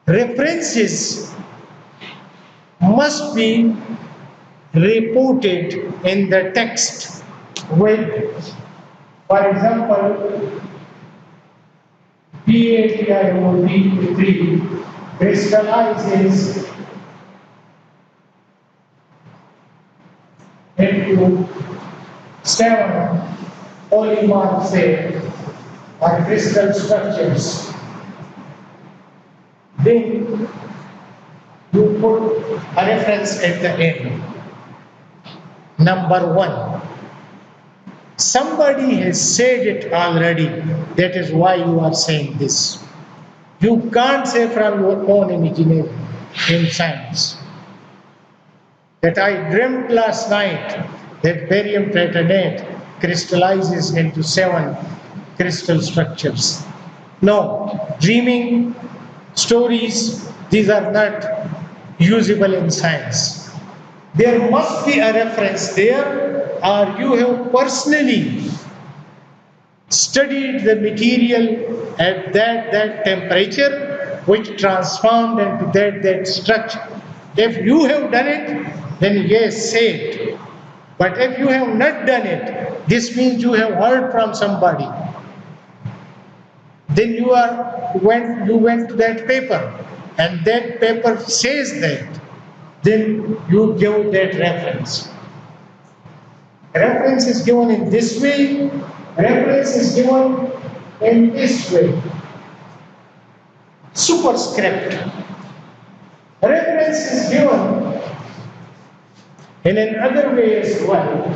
references must be reported in the text with, for example, PATIOD3 crystallizes into 7 polymorph say or crystal structures. Then you put a reference at the end. Number 1. Somebody has said it already. That is why you are saying this. You can't say from your own imagination in science that I dreamt last night that barium titanate crystallizes into 7 crystal structures. No, dreaming, stories, these are not usable in science. There must be a reference there, or you have personally studied the material at that temperature which transformed into that structure. If you have done it, then yes, say it. But if you have not done it, this means you have heard from somebody. Then you went to that paper, and that paper says that. Then you give that reference. Reference is given in this way, reference is given in this way. Superscript. Reference is given in another way as well.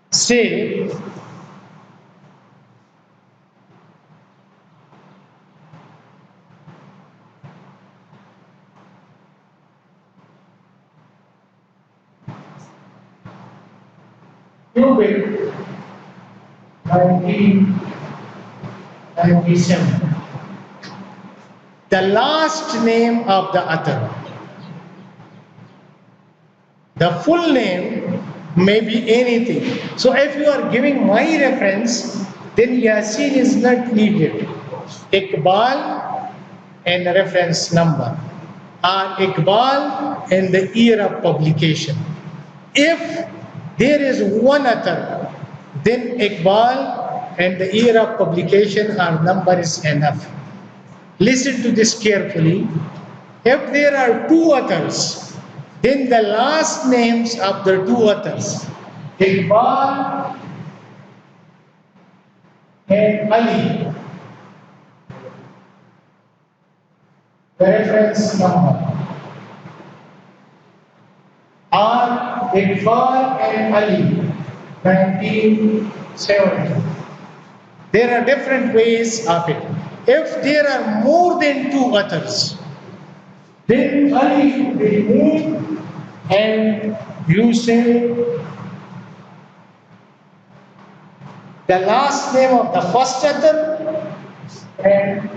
Say, Cubic 1997. The last name of the author. The full name may be anything. So if you are giving my reference, then Yaseen is not needed. Iqbal and reference number. Or Iqbal and the year of publication. If there is one author, then Iqbal and the year of publication or number is enough. Listen to this carefully. If there are 2 authors, then the last names of the 2 authors, Iqbal and Ali, the reference number, are Iqbal and Ali, 1970. There are different ways of it. If there are more than 2 authors, then Ali should be named and you say the last name of the first author and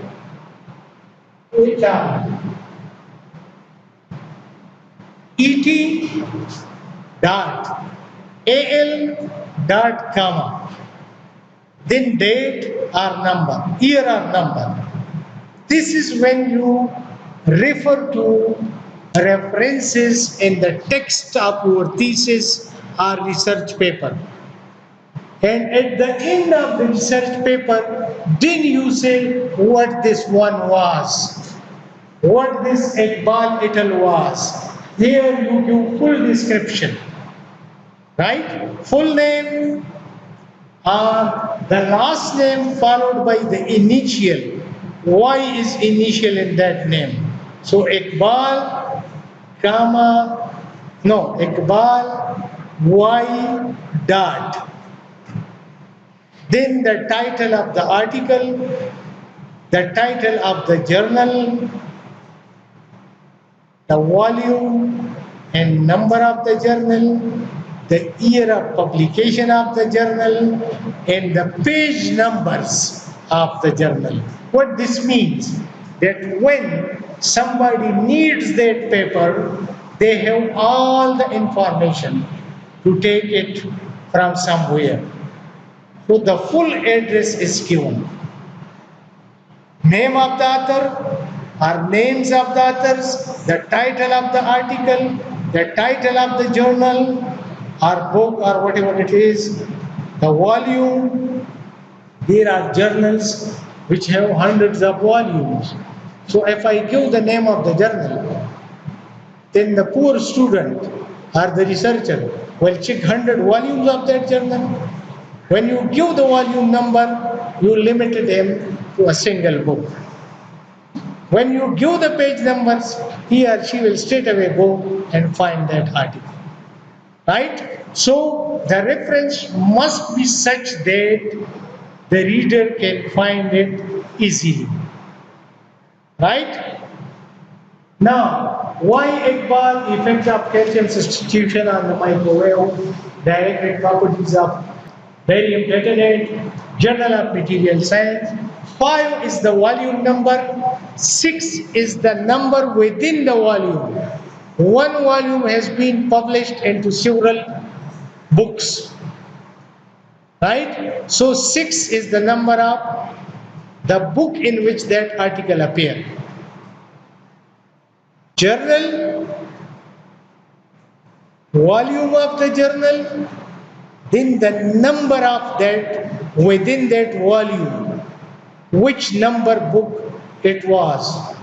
et dot al dot comma, then date or number, year or number. This is when you refer to references in the text of your thesis or research paper. And at the end of the research paper, then you say what this one was, what this Iqbal et al. Was. Here you give full description, right? Full name or the last name followed by the initial. Why is initial in that name? So Iqbal, Iqbal, Y dot. Then the title of the article, the title of the journal, the volume and number of the journal, the year of publication of the journal, and the page numbers of the journal. What this means, that when somebody needs that paper, they have all the information to take it from somewhere. So the full address is given. Name of the author, are names of the authors, the title of the article, the title of the journal or book or whatever it is, the volume. There are journals which have hundreds of volumes. So if I give the name of the journal, then the poor student or the researcher will check 100 volumes of that journal. When you give the volume number, you limited him to a single book. When you give the page numbers, he or she will straight away go and find that article. Right? So the reference must be such that the reader can find it easily. Right? Now, why Iqbal effect of calcium substitution on the microwave, direct properties of barium platinate, Journal of Material Science. 5 is the volume number, 6 is the number within the volume. One volume has been published into several books, right? So 6 is the number of the book in which that article appeared. Journal, volume of the journal, then the number of that within that volume, which number book it was,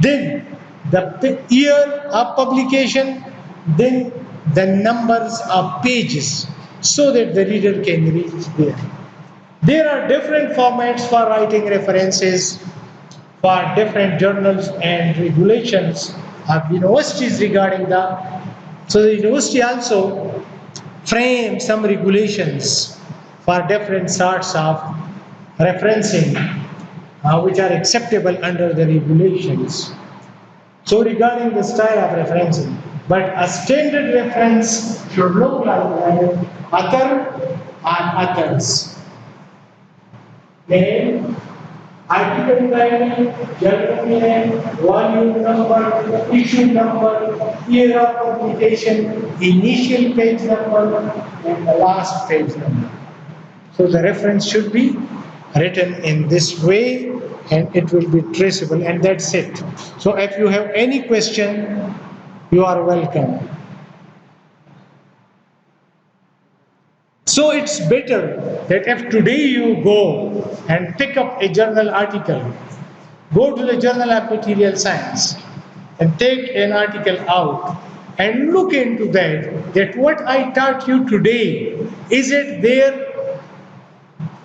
then the year of publication, then the numbers of pages, so that the reader can reach there. There are different formats for writing references for different journals and regulations of universities regarding that. So the university also frame some regulations for different sorts of referencing which are acceptable under the regulations. So regarding the style of referencing, but a standard reference should look like author and authors. Name, article title, journal name, volume number, issue number, year of publication, initial page number, and the last page number. So the reference should be written in this way and it will be traceable, and that's it. So if you have any question, you are welcome. So it's better that if today you go and pick up a journal article, go to the Journal of Material Science and take an article out and look into that what I taught you today, is it there?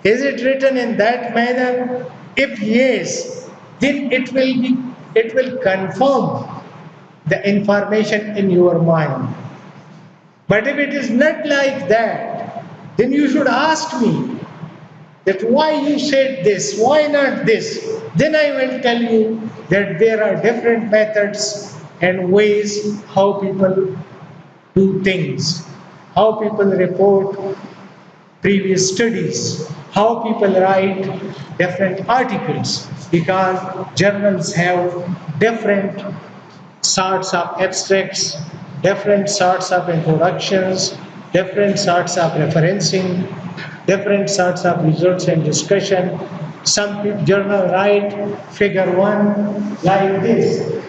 Is it written in that manner? If yes, then it will confirm the information in your mind. But if it is not like that, then you should ask me that why you said this, why not this? Then I will tell you that there are different methods and ways how people do things, how people report previous studies, how people write different articles, because journals have different sorts of abstracts, different sorts of introductions, different sorts of referencing, different sorts of results and discussion. Some journal write figure 1 like this.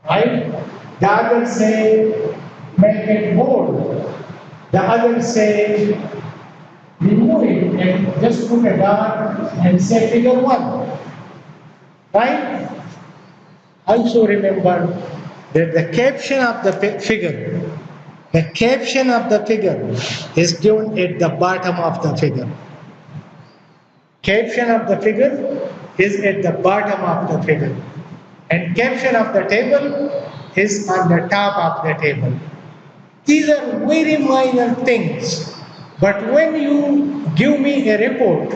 Right? The others say make it bold. The others say remove it and just put a dot and say figure 1. Right? Also remember that the caption of the figure, is given at the bottom of the figure. Caption of the figure is at the bottom of the figure. And caption of the table is on the top of the table. These are very minor things. But when you give me a report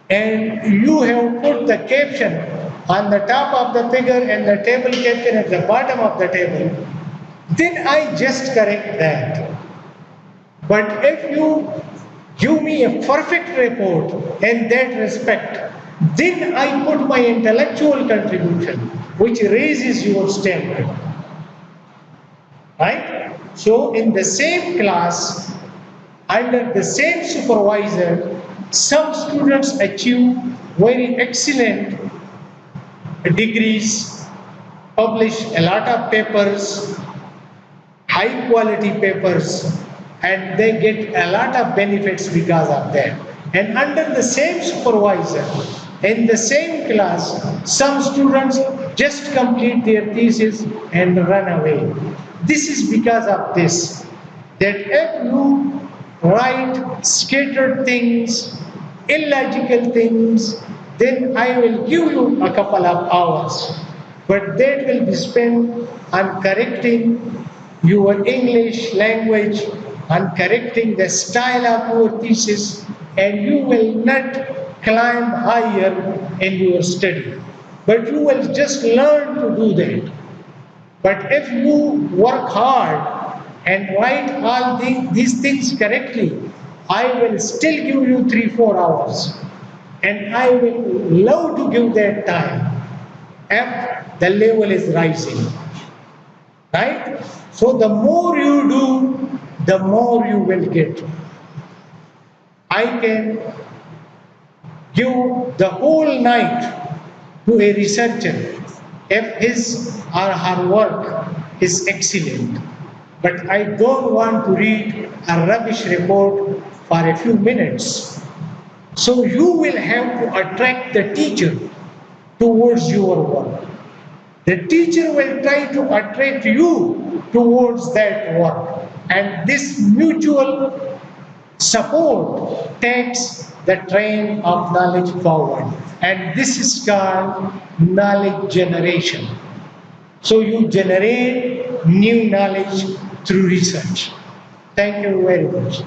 and you have put the caption on the top of the figure and the table caption at the bottom of the table, then I just correct that. But if you give me a perfect report in that respect, then I put my intellectual contribution, which raises your standard. Right? So in the same class, under the same supervisor, Some students achieve very excellent degrees, publish a lot of papers, high quality papers, and they get a lot of benefits because of that. And under the same supervisor, in the same class, some students just complete their thesis and run away. This is because of this, that if you write scattered things, illogical things, then I will give you a couple of hours. But that will be spent on correcting your English language, on correcting the style of your thesis, and you will not climb higher in your study. But you will just learn to do that. But if you work hard and write all these things correctly, I will still give you 3-4 hours. And I will love to give that time if the level is rising. Right? So the more you do, the more you will get. I can give the whole night to a researcher if his or her work is excellent. But I don't want to read a rubbish report for a few minutes. So you will have to attract the teacher towards your work. The teacher will try to attract you towards that work. And this mutual support takes the train of knowledge forward. And this is called knowledge generation. So you generate new knowledge through research. Thank you very much.